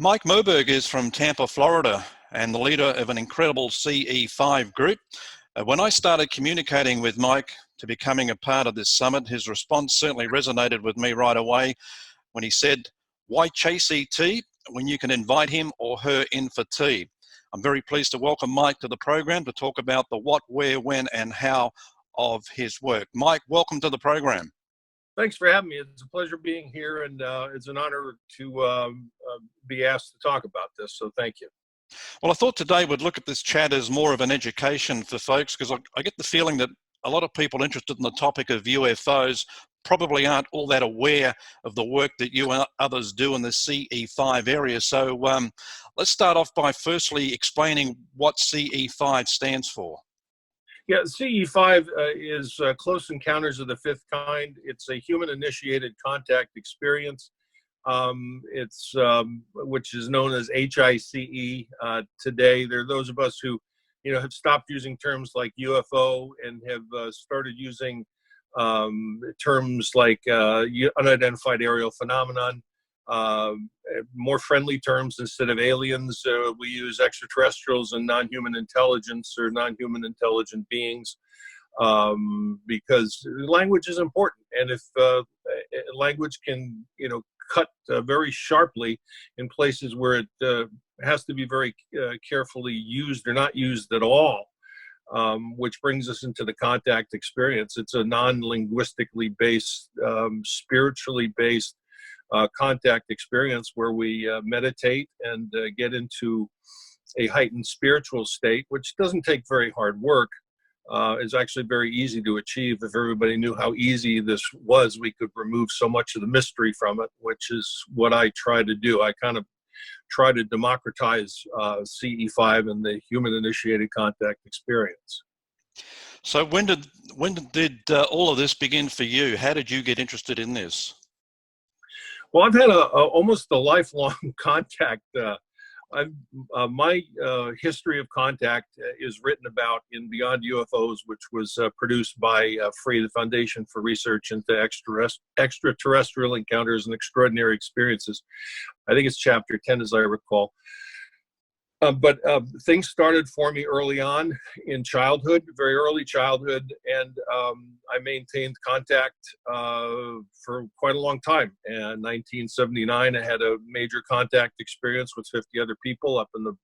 Mike Murburg is from Tampa, Florida, and the leader of an incredible CE5 group. When I started communicating with Mike to becoming a part of this summit, his response certainly resonated with me right away when he said, "Why chase ET when you can invite him or her in for tea?" I'm very pleased to welcome Mike to the program to talk about the what, where, when, and how of his work. Mike, welcome to the program. Thanks for having me. It's a pleasure being here, and it's an honor to be asked to talk about this, so thank you. Well, I thought today we'd look at this chat as more of an education for folks, because I get the feeling that a lot of people interested in the topic of UFOs probably aren't all that aware of the work that you and others do in the CE5 area. So let's start off by firstly explaining what CE5 stands for. Yeah, CE5 is Close Encounters of the Fifth Kind. It's a human-initiated contact experience. Which is known as HICE today. There are those of us who, have stopped using terms like UFO and have started using terms like unidentified aerial phenomenon, more friendly terms instead of aliens. We use extraterrestrials and non-human intelligence or non-human intelligent beings because language is important. And if language can, cut very sharply in places where it has to be very carefully used or not used at all, which brings us into the contact experience. It's a non-linguistically based, spiritually based contact experience where we meditate and get into a heightened spiritual state, which doesn't take very hard work. Is actually very easy to achieve. If everybody knew how easy this was, we could remove so much of the mystery from it, which is what I try to do. I kind of try to democratize CE5 and the human-initiated contact experience. So when did all of this begin for you? How did you get interested in this? Well, I've had almost a lifelong contact. My history of contact is written about in Beyond UFOs, which was produced by FREE, the Foundation for Research into Extraterrestrial Encounters and Extraordinary Experiences. I think it's chapter 10, as I recall. But things started for me early on in childhood, very early childhood, and I maintained contact for quite a long time. In 1979, I had a major contact experience with 50 other people up in the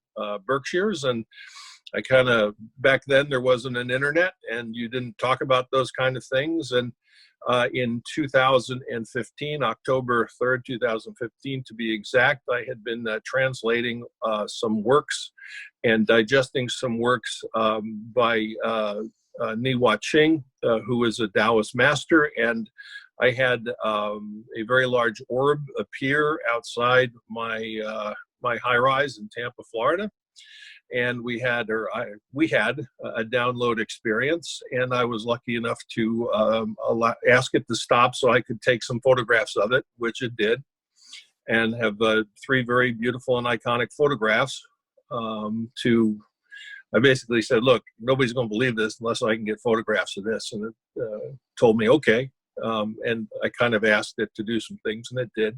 Berkshires, and I kind of, back then there wasn't an internet, and you didn't talk about those kind of things. And in 2015, October 3rd, 2015 to be exact, I had been translating some works and digesting some works by Niwa Ching, who is a Taoist master, and I had a very large orb appear outside my high-rise in Tampa, Florida. And we had a download experience, and I was lucky enough to ask it to stop so I could take some photographs of it, which it did, and have 3 very beautiful and iconic photographs. I basically said, look, nobody's going to believe this unless I can get photographs of this, and it told me okay, and I kind of asked it to do some things, and it did,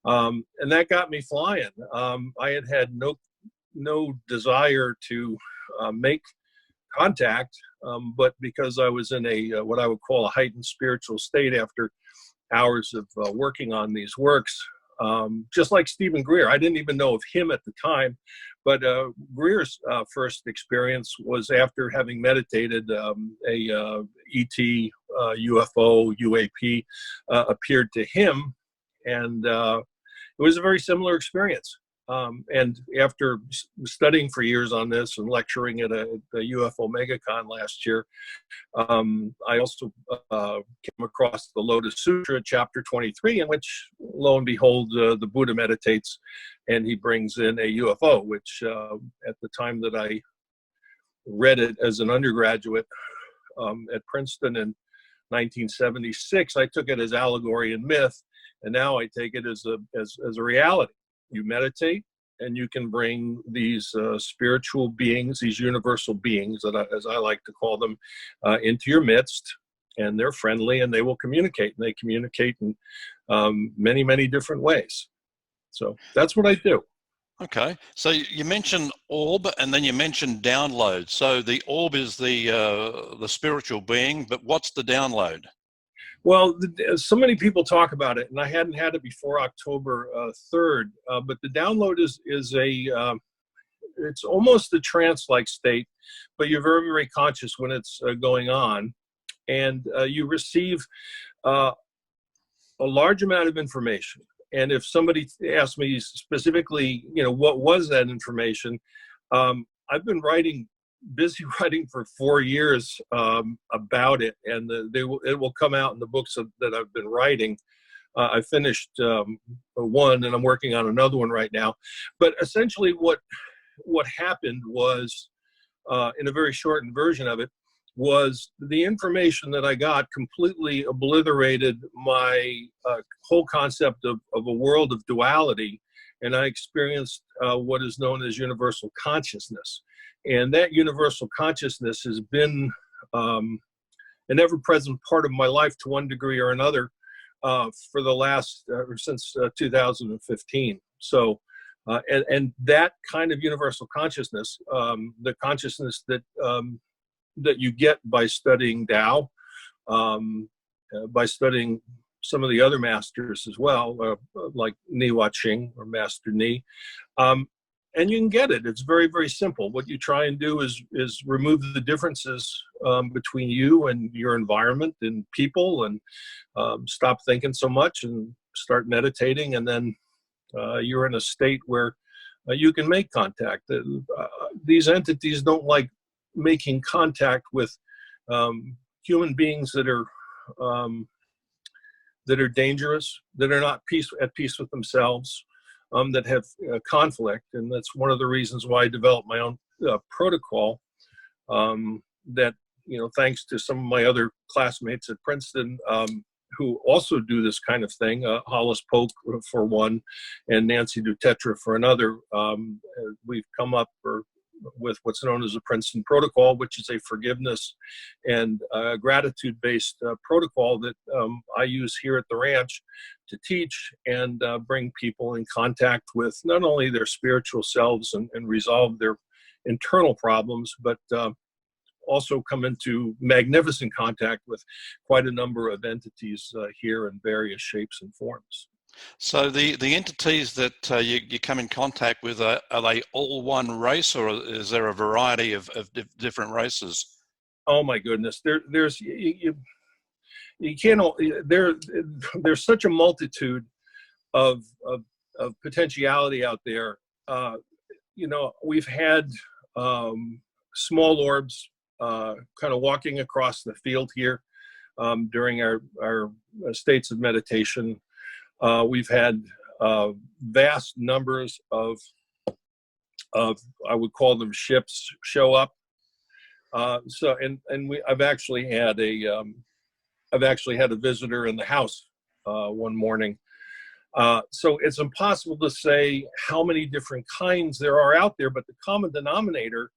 and that got me flying. I had no desire to make contact, but because I was in a what I would call a heightened spiritual state after hours of working on these works, just like Stephen Greer. I didn't even know of him at the time, but Greer's first experience was after having meditated. A ET, UFO, UAP appeared to him, and it was a very similar experience. And after studying for years on this and lecturing at the UFO MegaCon last year, I also came across the Lotus Sutra, chapter 23, in which, lo and behold, the Buddha meditates and he brings in a UFO, which at the time that I read it as an undergraduate at Princeton in 1976, I took it as allegory and myth, and now I take it as a reality. You meditate, and you can bring these spiritual beings, these universal beings, as I like to call them, into your midst, and they're friendly, and they will communicate, and they communicate in many, many different ways. So that's what I do. Okay, so you mentioned orb, and then you mentioned download. So the orb is the spiritual being, but what's the download? Well, so many people talk about it, and I hadn't had it before October 3rd. But the download is a it's almost a trance-like state, but you're very, very conscious when it's going on, and you receive a large amount of information. And if somebody asked me specifically, what was that information, I've been busy writing for 4 years about it, and it will come out in the books that I've been writing. I finished one, and I'm working on another one right now. But essentially, what happened was, in a very shortened version of it, was the information that I got completely obliterated my whole concept of a world of duality, and I experienced what is known as universal consciousness. And that universal consciousness has been an ever-present part of my life to one degree or another for the last, since 2015. So, and that kind of universal consciousness, the consciousness that you get by studying Tao, by studying some of the other masters as well, like Ni Wa Ching or Master Ni. And you can get it. It's very, very simple. What you try and do is remove the differences between you and your environment and people, and stop thinking so much and start meditating. And then you're in a state where you can make contact. These entities don't like making contact with human beings that are dangerous, that are not at peace with themselves, that have conflict. And that's one of the reasons why I developed my own protocol that, thanks to some of my other classmates at Princeton who also do this kind of thing, Hollis Polk for one, and Nancy Dutetra for another, we've come up with what's known as the Princeton Protocol, which is a forgiveness and gratitude-based protocol that I use here at the ranch to teach and bring people in contact with not only their spiritual selves and resolve their internal problems, but also come into magnificent contact with quite a number of entities here in various shapes and forms. So the entities that you come in contact with, are they all one race, or is there a variety of different races? Oh my goodness, there's you can't, there's such a multitude of potentiality out there. We've had small orbs kind of walking across the field here during our states of meditation. We've had vast numbers of I would call them ships show up. I've actually had a visitor in the house one morning. So it's impossible to say how many different kinds there are out there, but the common denominator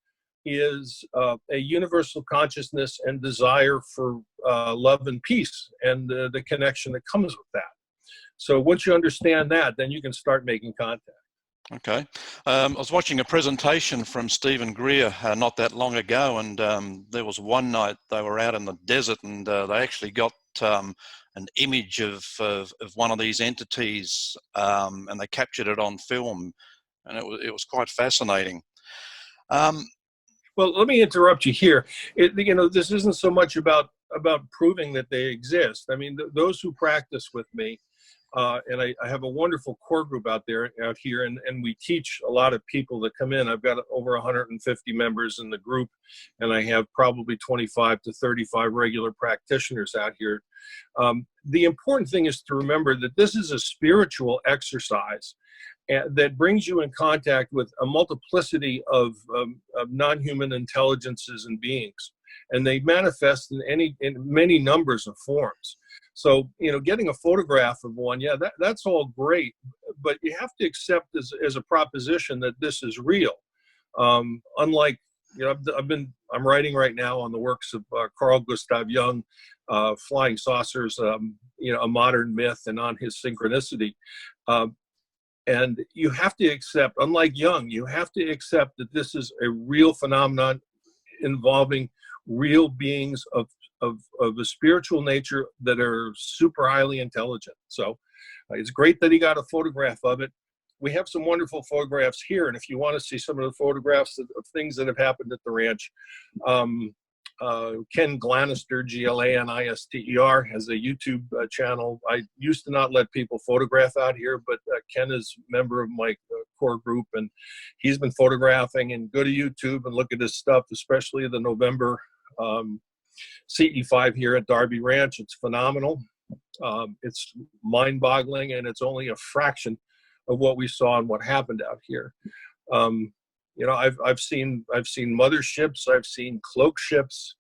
is a universal consciousness and desire for love and peace, and the connection that comes with that. So once you understand that, then you can start making contact. Okay. I was watching a presentation from Stephen Greer not that long ago, and there was one night they were out in the desert, and they actually got an image of one of these entities, and they captured it on film, and it was quite fascinating. Well, let me interrupt you here. This isn't so much about proving that they exist. I mean, those who practice with me, and I have a wonderful core group out here, and we teach a lot of people that come in. I've got over 150 members in the group, and I have probably 25 to 35 regular practitioners out here. The important thing is to remember that this is a spiritual exercise that brings you in contact with a multiplicity of non-human intelligences and beings, and they manifest in many numbers of forms. So, getting a photograph of one, yeah, that's all great, but you have to accept as a proposition that this is real. Unlike, I'm writing right now on the works of Carl Gustav Jung, Flying Saucers, a modern myth, and on his synchronicity. And you have to accept, unlike Jung, you have to accept that this is a real phenomenon involving real beings of a spiritual nature that are super highly intelligent. So it's great that he got a photograph of it. We have some wonderful photographs here, and if you want to see some of the photographs of things that have happened at the ranch, Ken Glanister, Glanister, has a YouTube channel. I used to not let people photograph out here, but Ken is a member of my core group, and he's been photographing. And go to YouTube and look at his stuff, especially the November CE5 here at Darby Ranch. It's phenomenal. It's mind-boggling, and it's only a fraction of what we saw and what happened out here. You know, I've seen motherships, I've seen cloak ships.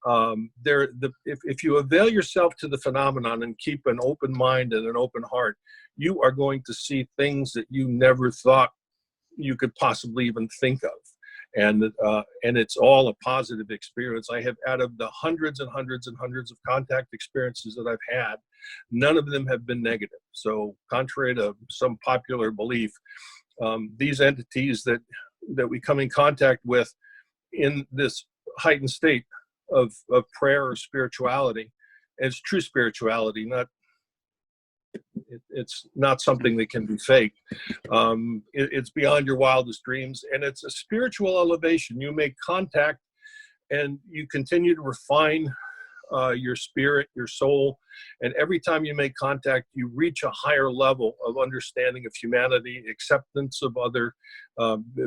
If you avail yourself to the phenomenon and keep an open mind and an open heart, you are going to see things that you never thought you could possibly even think of. And it's all a positive experience. I have, out of the hundreds and hundreds and hundreds of contact experiences that I've had, none of them have been negative. So contrary to some popular belief, these entities that we come in contact with in this heightened state of prayer or spirituality, and it's true spirituality, it's not something that can be faked. It's beyond your wildest dreams, and it's a spiritual elevation. You make contact and you continue to refine your spirit, your soul, and every time you make contact, you reach a higher level of understanding of humanity, acceptance of other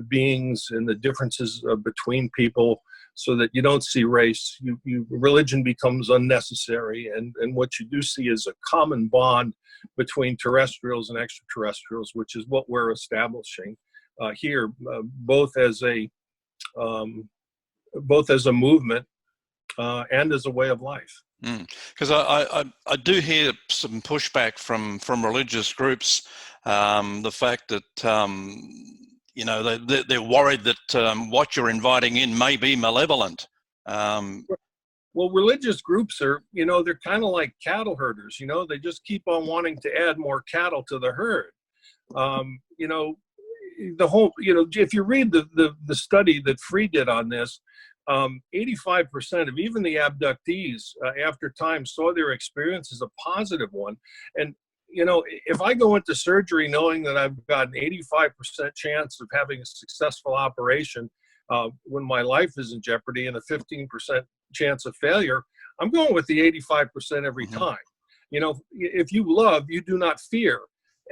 beings and the differences between people, so that you don't see race. Religion becomes unnecessary, and what you do see is a common bond between terrestrials and extraterrestrials, which is what we're establishing here, both as a movement and as a way of life. Because I do hear some pushback from religious groups, the fact that you know, they're worried that what you're inviting in may be malevolent. Well, religious groups are, you know, they're kind of like cattle herders. You know, they just keep on wanting to add more cattle to the herd. You know, the whole, you know, if you read the study that Free did on this, 85% of even the abductees after time saw their experience as a positive one. And, you know, if I go into surgery knowing that I've got an 85% chance of having a successful operation when my life is in jeopardy and a 15% chance of failure, I'm going with the 85% every time. You know, if you love, you do not fear.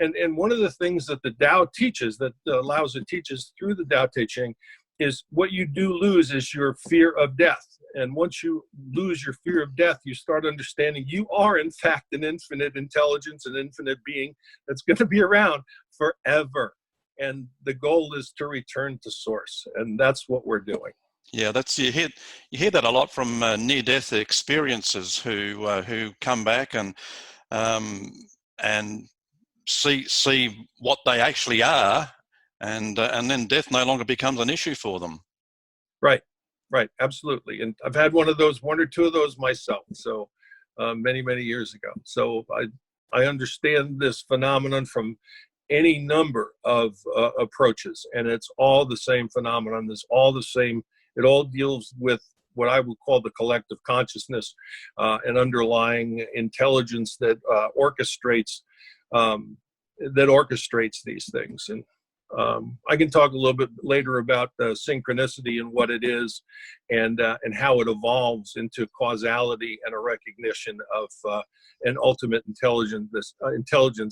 And one of the things that the Tao teaches, that Lao Tzu teaches through the Tao Te Ching, is what you do lose is your fear of death. And once you lose your fear of death, you start understanding you are, in fact, an infinite intelligence, an infinite being that's going to be around forever. And the goal is to return to source. And that's what we're doing. Yeah, that's you hear that a lot from near-death experiences who come back and see what they actually are, and then death no longer becomes an issue for them. Right, absolutely. And I've had one or two of those myself. So many years ago. So I understand this phenomenon from any number of approaches, and it's all the same phenomenon. It's all the same. It all deals with what I would call the collective consciousness, an underlying intelligence that orchestrates these things. And I can talk a little bit later about synchronicity and what it is, and how it evolves into causality and a recognition of an ultimate intelligence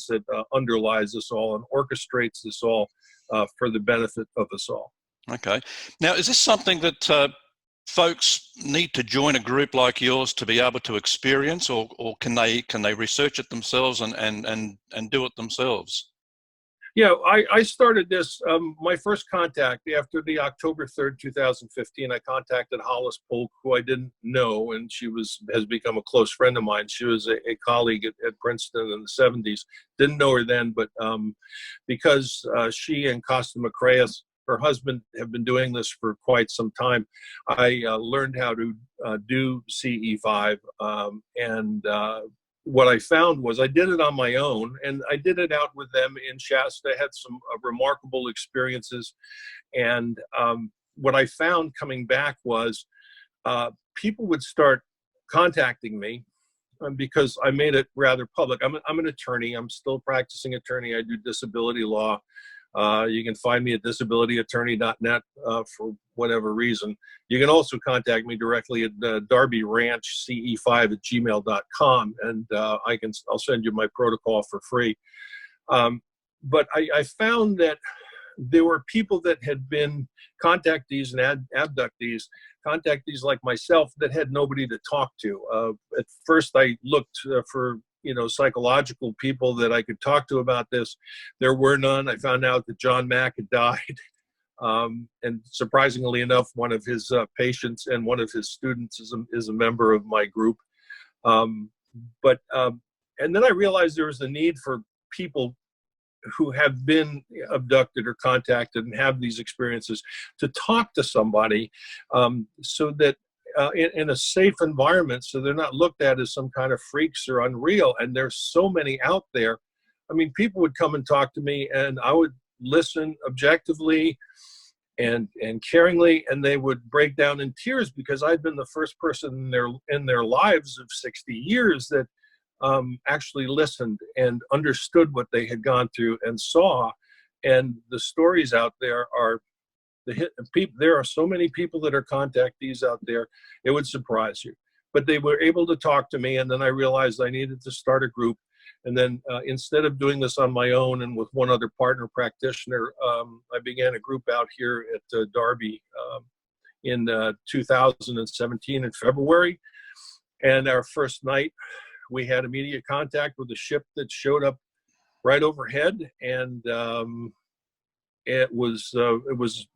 that underlies us all and orchestrates this all for the benefit of us all. Okay. Now, is this something that folks need to join a group like yours to be able to experience, or can they research it themselves and do it themselves? Yeah, I started this, my first contact after the October 3rd, 2015, I contacted Hollis Polk, who I didn't know, and she has become a close friend of mine. She was a colleague at Princeton in the 70s. Didn't know her then, but because she and Costa Macraeus, her husband, have been doing this for quite some time, I learned how to do CE5, and what I found was I did it on my own, and I did it out with them in Shasta. I had some remarkable experiences. And what I found coming back was people would start contacting me because I made it rather public. I'm an attorney. I'm still practicing attorney. I do disability law. You can find me at disabilityattorney.net for whatever reason. You can also contact me directly at darbyranchce5@gmail.com, and I'll send you my protocol for free. But I found that there were people that had been contactees and abductees like myself that had nobody to talk to. At first, I looked for psychological people that I could talk to about this. There were none. I found out that John Mack had died. And surprisingly enough, one of his patients and one of his students is a member of my group. And then I realized there was a need for people who have been abducted or contacted and have these experiences to talk to somebody so that in a safe environment, so they're not looked at as some kind of freaks or unreal. And there's so many out there. I mean, people would come and talk to me, and I would listen objectively and caringly, and they would break down in tears because I'd been the first person in their lives of 60 years that actually listened and understood what they had gone through and saw. And the stories out there are there are so many people that are contactees out there, it would surprise you. But they were able to talk to me, and then I realized I needed to start a group. And then instead of doing this on my own and with one other partner practitioner, I began a group out here at Darby in 2017 in February. And our first night, we had immediate contact with a ship that showed up right overhead, and it was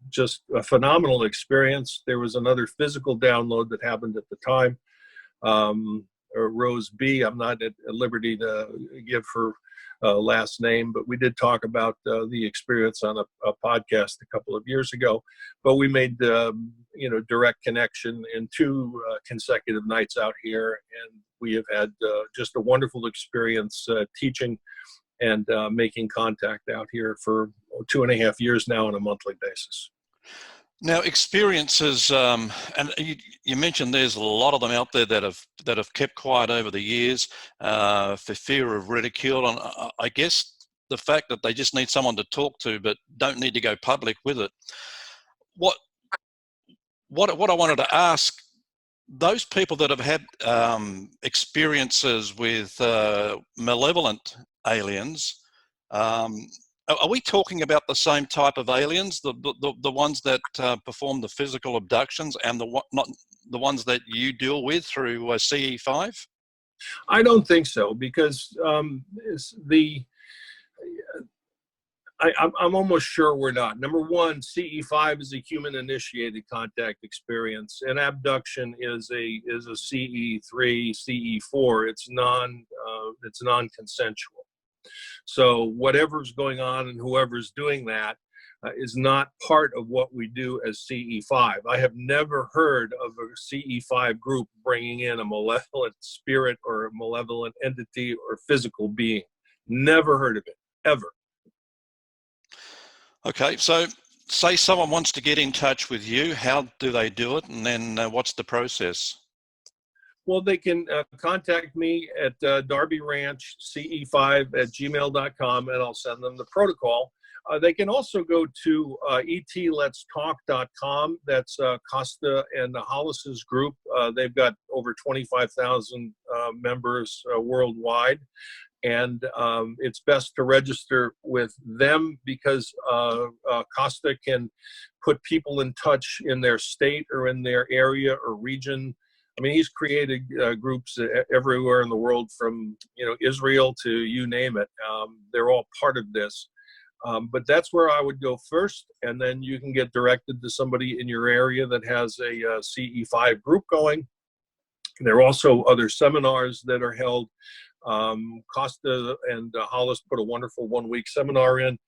just a phenomenal experience. There was another physical download that happened at the time. Rose B, I'm not at liberty to give her last name, but we did talk about the experience on a podcast a couple of years ago. But we made direct connection in 2 consecutive nights out here, and we have had just a wonderful experience teaching and making contact out here for 2.5 years now on a monthly basis. Now, experiences, and you mentioned there's a lot of them out there that have kept quiet over the years for fear of ridicule, and I guess the fact that they just need someone to talk to, but don't need to go public with it. What I wanted to ask, those people that have had experiences with malevolent aliens, are we talking about the same type of aliens, the ones that perform the physical abductions, and not the ones that you deal with through CE5? I don't think so, because I'm almost sure we're not. Number one, CE5 is a human-initiated contact experience, and abduction is a CE3, CE4. It's non-consensual. So whatever's going on and whoever's doing that is not part of what we do as CE5. I have never heard of a CE5 group bringing in a malevolent spirit or a malevolent entity or physical being. Never heard of it, ever. Okay, so say someone wants to get in touch with you. How do they do it? And then what's the process? Well, they can contact me at darbyranchce5@gmail.com, and I'll send them the protocol. They can also go to etletstalk.com. That's Costa and Hollis's group. They've got over 25,000 members worldwide. And it's best to register with them because Costa can put people in touch in their state or in their area or region. I mean, he's created groups everywhere in the world, from Israel to you name it. They're all part of this. But that's where I would go first, and then you can get directed to somebody in your area that has a CE5 group going. There are also other seminars that are held. Costa and Hollis put a wonderful 1-week seminar in.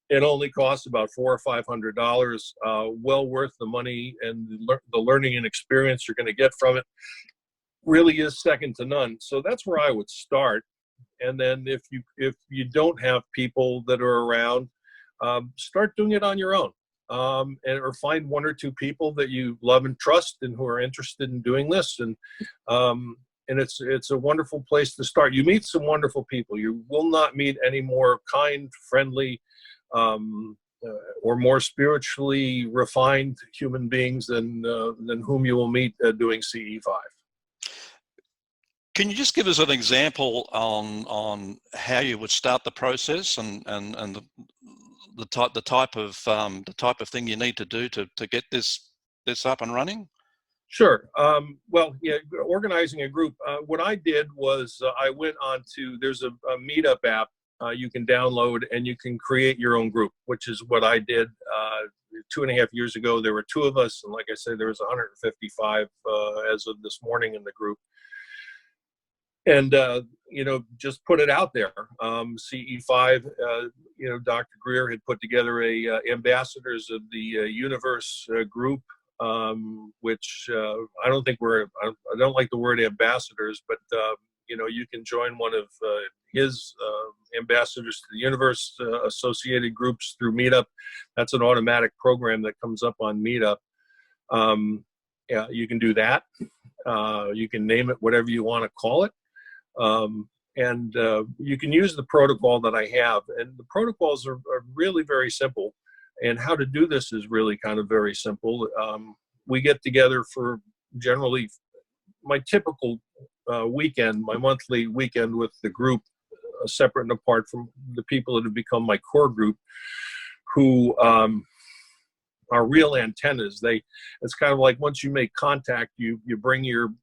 It only costs about $400 or $500. Well worth the money and the learning and experience you're going to get from it. really is second to none. So that's where I would start. And then if you don't have people that are around, start doing it on your own, or find one or two people that you love and trust and who are interested in doing this. And it's a wonderful place to start. You meet some wonderful people. You will not meet any more kind, friendly, or more spiritually refined human beings than whom you will meet doing CE5. Can you just give us an example on how you would start the process and the type of thing you need to do to get this up and running? Sure. Well, yeah, organizing a group. What I did was I went on to, there's a Meetup app you can download, and you can create your own group, which is what I did 2.5 years ago. There were 2 of us, and like I said, there was 155 as of this morning in the group. And, just put it out there. CE5, Dr. Greer had put together a Ambassadors of the Universe group, which I don't like the word ambassadors, but, you can join one of his Ambassadors to the Universe associated groups through Meetup. That's an automatic program that comes up on Meetup. Yeah, you can do that. You can name it whatever you want to call it. And you can use the protocol that I have, and the protocols are really very simple, and how to do this is really kind of very simple. We get together for generally my typical weekend, my monthly weekend with the group, separate and apart from the people that have become my core group, who are real antennas. It's kind of like once you make contact, you bring your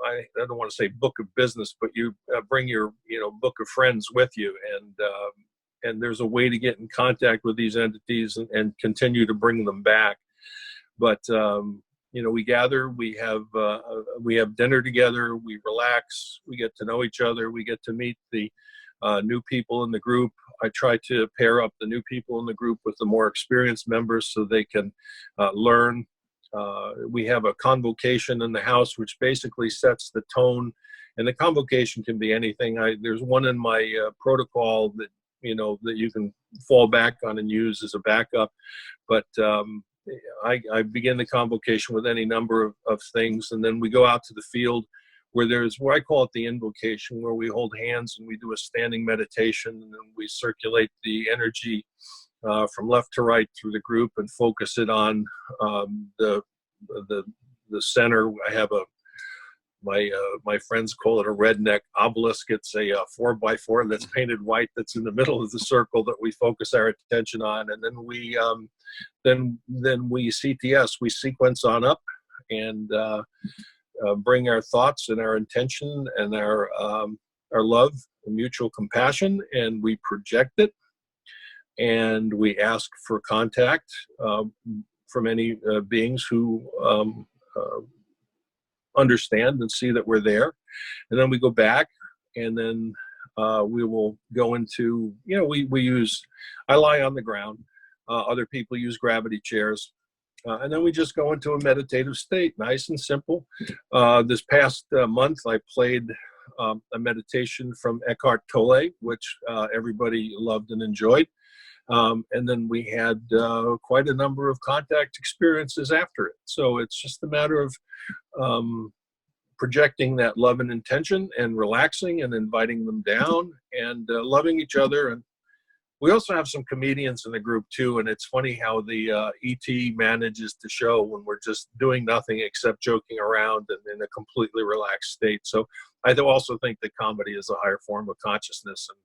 I don't want to say book of business, but you bring your book of friends with you, and there's a way to get in contact with these entities and continue to bring them back. But we gather, we have dinner together, we relax, we get to know each other, we get to meet the new people in the group. I try to pair up the new people in the group with the more experienced members so they can learn. We have a convocation in the house, which basically sets the tone, and the convocation can be anything. There's one in my protocol that you can fall back on and use as a backup, but I begin the convocation with any number of things, and then we go out to the field where I call it the invocation, where we hold hands and we do a standing meditation, and then we circulate the energy from left to right through the group and focus it on the center. I have my friends call it a redneck obelisk. It's a 4x4 that's painted white, that's in the middle of the circle that we focus our attention on, and then we CTS, we sequence on up and bring our thoughts and our intention and our love and mutual compassion, and we project it. And we ask for contact from any beings who understand and see that we're there. And then we go back, and then we will go into, I lie on the ground. Other people use gravity chairs. And then we just go into a meditative state, nice and simple. This past month, I played a meditation from Eckhart Tolle, which everybody loved and enjoyed. And then we had quite a number of contact experiences after it. So it's just a matter of projecting that love and intention and relaxing and inviting them down and loving each other. And we also have some comedians in the group too. And it's funny how the ET manages to show when we're just doing nothing except joking around and in a completely relaxed state. So I also think that comedy is a higher form of consciousness, and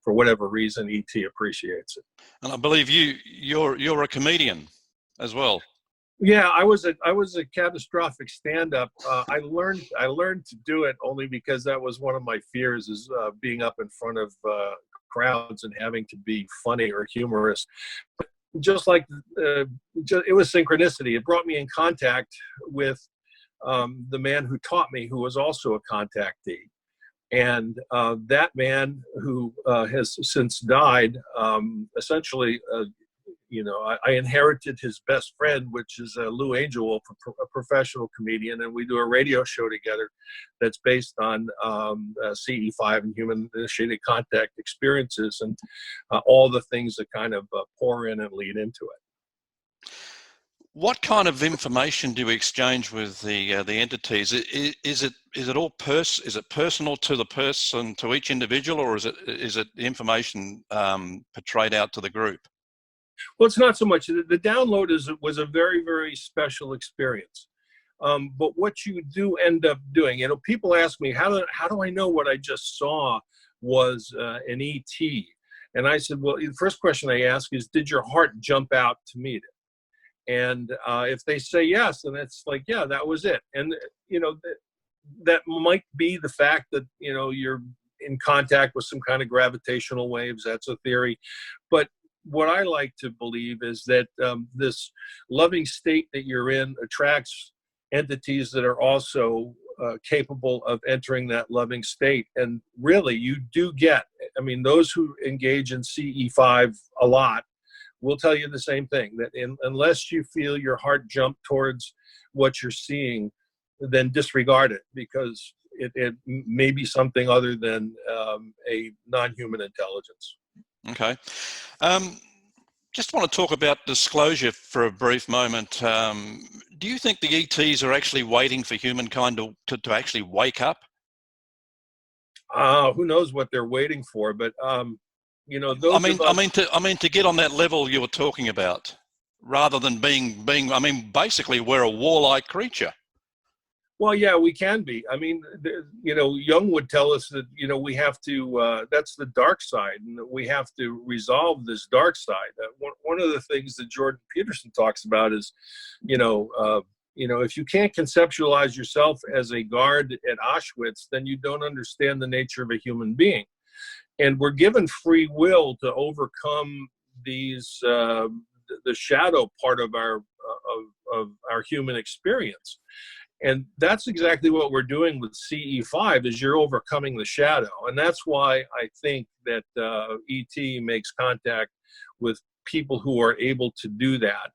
for whatever reason, ET appreciates it. And I believe you're a comedian as well. Yeah, I was a catastrophic stand-up. I learned to do it only because that was one of my fears, is being up in front of crowds and having to be funny or humorous. But just like it was synchronicity. It brought me in contact with the man who taught me, who was also a contactee. And that man, who has since died, essentially I inherited his best friend, which is Lou Angel, a professional comedian, and we do a radio show together that's based on CE5 and human-initiated contact experiences, and all the things that kind of pour in and lead into it. What kind of information do you exchange with the entities? Is it all is it personal to the person, to each individual, or is it information portrayed out to the group? Well, it's not so much. The download was a very, very special experience. But what you do end up doing, people ask me, how do I know what I just saw was an ET? And I said, well, the first question I ask is, did your heart jump out to meet it? And if they say yes, then it's like, yeah, that was it. And, that might be the fact that, you're in contact with some kind of gravitational waves. That's a theory. But what I like to believe is that this loving state that you're in attracts entities that are also capable of entering that loving state. And really, you do get, those who engage in CE5 a lot will tell you the same thing, that unless you feel your heart jump towards what you're seeing, then disregard it, because it may be something other than a non-human intelligence. Okay. Just want to talk about disclosure for a brief moment. Do you think the ETs are actually waiting for humankind to actually wake up? Who knows what they're waiting for, but those to get on that level you were talking about, rather than being basically we're a warlike creature. Well, yeah, we can be. Jung would tell us that, we have to, that's the dark side, and that we have to resolve this dark side. One of the things that Jordan Peterson talks about is, if you can't conceptualize yourself as a guard at Auschwitz, then you don't understand the nature of a human being. And we're given free will to overcome these, the shadow part of our human experience. And that's exactly what we're doing with CE5, is you're overcoming the shadow. And that's why I think that ET makes contact with people who are able to do that.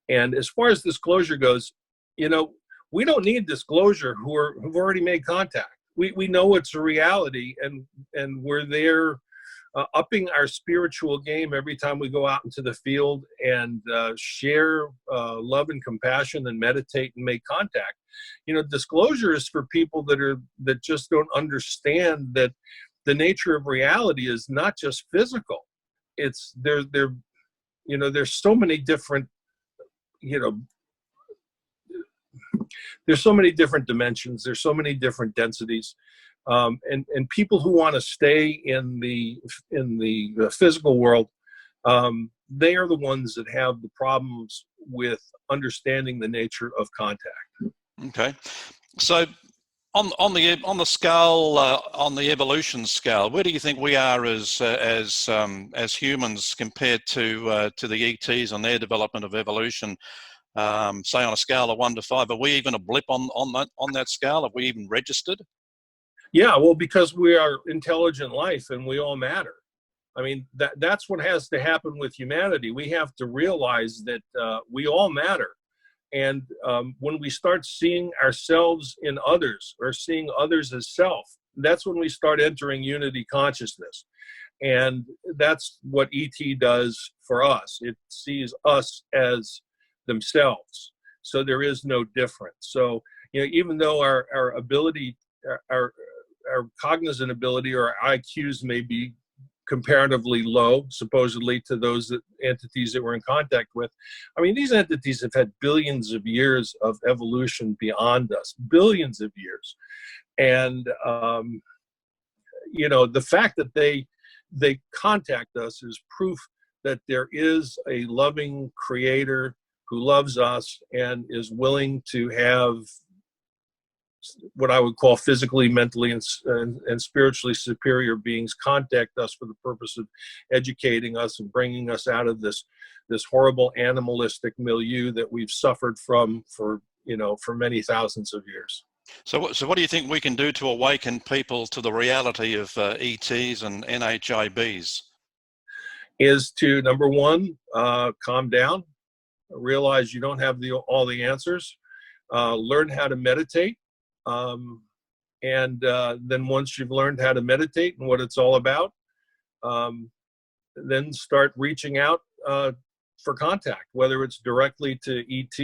And as far as disclosure goes, we don't need disclosure who've already made contact. We know it's a reality, and we're there upping our spiritual game every time we go out into the field and share love and compassion and meditate and make contact. Disclosure is for people that just don't understand that the nature of reality is not just physical. It's there's so many different, there's so many different dimensions. There's so many different densities. And people who want to stay in the physical world, they are the ones that have the problems with understanding the nature of contact. Okay, so on the scale, on the evolution scale, where do you think we are as humans compared to the ETs on their development of evolution? Say on a scale of 1 to 5, are we even a blip on that scale? Have we even registered? Yeah, well, because we are intelligent life and we all matter. That's what has to happen with humanity. We have to realize that we all matter. And when we start seeing ourselves in others, or seeing others as self, that's when we start entering unity consciousness. And that's what ET does for us. It sees us as themselves. So there is no difference. So, even though our ability, our cognizant ability, or our IQs may be comparatively low, supposedly, to those entities that we're in contact with. These entities have had billions of years of evolution beyond us, billions of years. And, the fact that they contact us is proof that there is a loving creator who loves us and is willing to have what I would call physically, mentally, and spiritually superior beings contact us for the purpose of educating us and bringing us out of this horrible animalistic milieu that we've suffered from for many thousands of years. So what do you think we can do to awaken people to the reality of ETs and NHIBs? is to, number one, calm down, realize you don't have all the answers, learn how to meditate. And then once you've learned how to meditate and what it's all about, then start reaching out for contact, whether it's directly to ET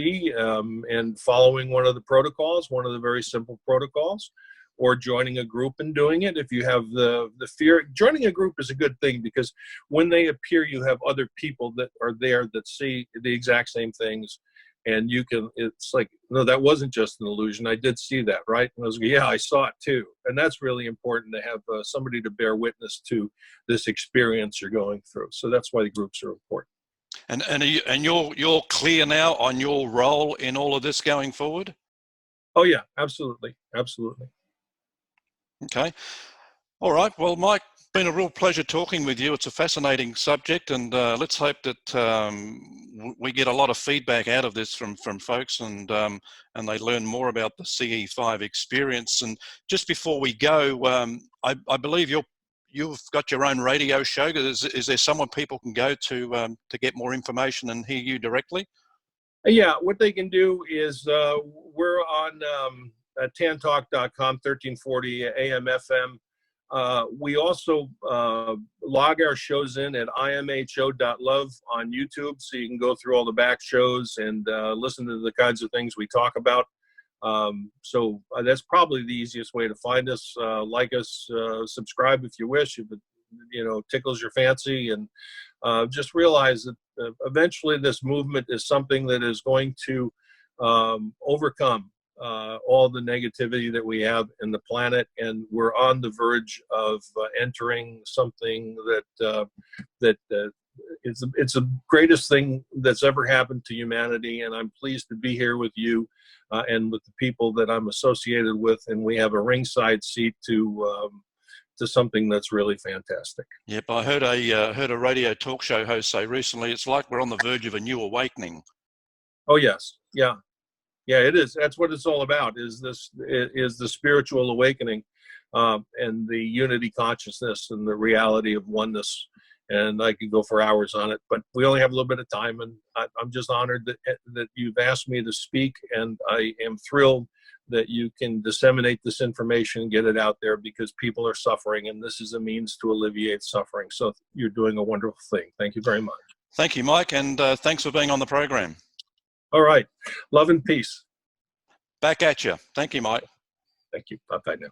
and following one of the protocols, one of the very simple protocols, or joining a group and doing it. If you have the fear, joining a group is a good thing, because when they appear, you have other people that are there that see the exact same things. And you can, it's like, no, that wasn't just an illusion. I did see that, right? And I was like, yeah, I saw it too. And that's really important, to have somebody to bear witness to this experience you're going through. So that's why the groups are important. And you're clear now on your role in all of this going forward? Oh yeah, absolutely, absolutely. Okay. All right. Well, Mike, been a real pleasure talking with you. It's a fascinating subject, and let's hope that we get a lot of feedback out of this from folks, and they learn more about the CE5 experience. And just before we go, I believe you've got your own radio show. Is there somewhere people can go to get more information and hear you directly? Yeah, what they can do is we're on tantalk.com, 1340 AM FM. We also log our shows in at imho.love on YouTube, so you can go through all the back shows and listen to the kinds of things we talk about. So that's probably the easiest way to find us. Like us, subscribe if you wish, if it tickles your fancy, and just realize that eventually this movement is something that is going to overcome all the negativity that we have in the planet, and we're on the verge of entering something that it's the greatest thing that's ever happened to humanity. And I'm pleased to be here with you and with the people that I'm associated with, and we have a ringside seat to something that's really fantastic. Yep, I heard a radio talk show host say recently, it's like we're on the verge of a new awakening. Oh yes, yeah. Yeah, it is. That's what it's all about, is the spiritual awakening and the unity consciousness and the reality of oneness. And I could go for hours on it, but we only have a little bit of time, and I'm just honored that you've asked me to speak, and I am thrilled that you can disseminate this information and get it out there, because people are suffering, and this is a means to alleviate suffering. So you're doing a wonderful thing. Thank you very much. Thank you, Mike, and thanks for being on the program. All right. Love and peace. Back at you. Thank you, Mike. Thank you. Bye-bye now.